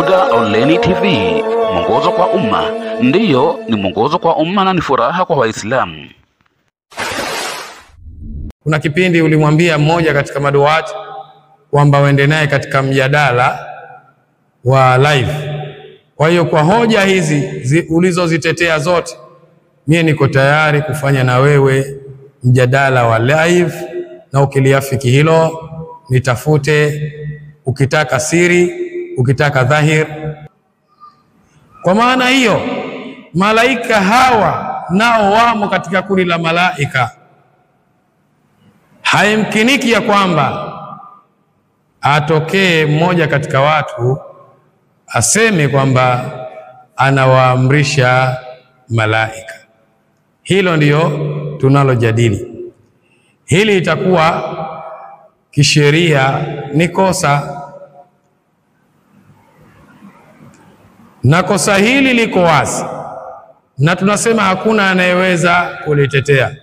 Huda Online TV, mwongozo kwa umma. Ndiyo, ni mwongozo kwa umma na ni furaha kwa Waislamu. Kuna kipindi ulimwambia mmoja katika maduati kwamba uende naye katika mjadala wa live. Kwa hiyo kwa hoja hizi ulizozitetea zote, mimi niko tayari kufanya na wewe mjadala wa live, na ukiliafiki hilo nitafute, ukitaka siri, ukitaka dhahir. Kwa maana hiyo malaika hawa nao wamo katika kundi la malaika. Haimkiniki ya kwamba atokee mmoja katika watu aseme kwamba anawaamrisha malaika. Hilo ndiyo tunalojadili. Hili itakuwa kisheria ni kosa, na kosa hili liko wazi, na tunasema hakuna anayeweza kulitetea,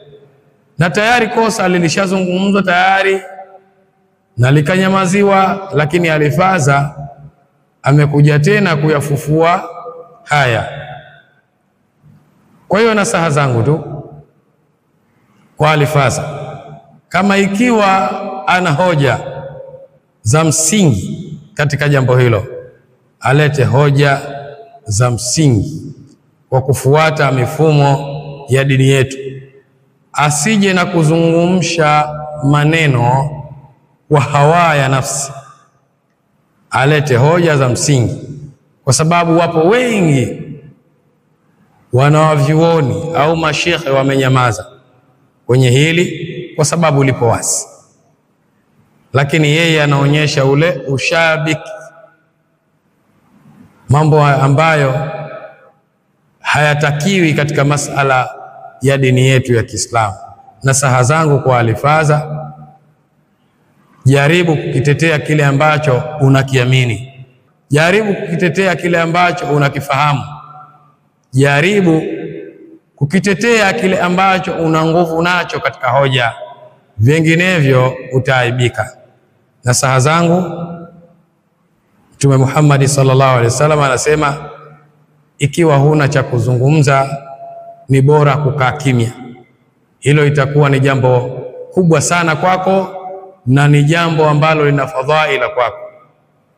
na tayari kosa lilishazungumzwa tayari na likanyamaziwa, lakini Alifaza amekuja tena kuyafufua haya. Kwa hiyo nasaha zangu tu kwa Alifaza, kama ikiwa ana hoja za msingi katika jambo hilo, alete hoja za msingi kwa kufuata mifumo ya dini yetu, asije na kuzungumsha maneno kwa hawa ya nafsi. Alete hoja za msingi, kwa sababu wapo wengi wanawavyuoni au mashekhe wamenyamaza kwenye hili kwa sababu lipo wazi, lakini yeye anaonyesha ule ushabiki, mambo ambayo hayatakiwi katika masala ya dini yetu ya Kiislamu. Nasaha zangu kwa Alifaza, jaribu kukitetea kile ambacho unakiamini, jaribu kukitetea kile ambacho unakifahamu, jaribu kukitetea kile ambacho una nguvu nacho katika hoja, vinginevyo utaaibika. Nasaha zangu, Mtume Muhammad sallallahu alaihi wasallam anasema, ikiwa huna cha kuzungumza ni bora kukaa kimya. Hilo itakuwa ni jambo kubwa sana kwako, na ni jambo ambalo lina fadhaila kwako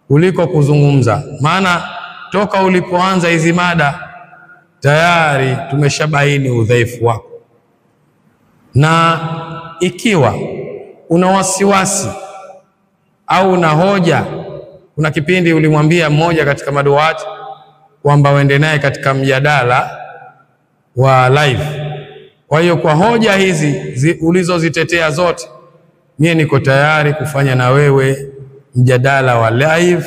kuliko kuzungumza. Maana toka ulipoanza hizi mada tayari tumeshabaini udhaifu wako, na ikiwa una wasiwasi au una hoja, kuna kipindi ulimwambia mmoja katika maduati kwamba uende naye katika mjadala wa live. Kwa hiyo kwa hoja hizi ulizozitetea zote, mimi niko tayari kufanya na wewe mjadala wa live,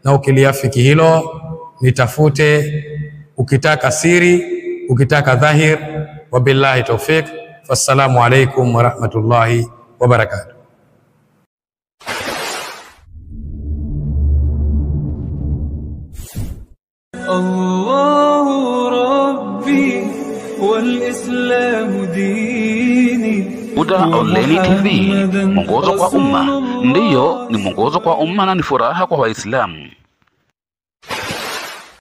na ukiliafiki hilo nitafute, ukitaka siri, ukitaka dhahir. Wabillahi tawfiq. Wassalamu alaikum wa rahmatullahi wa barakatuh. Allahu Rabbi wal Islamu dini. Huda Online TV, mwongozo kwa umma. Ndiyo, ni mwongozo kwa umma na ni furaha kwa Waislamu.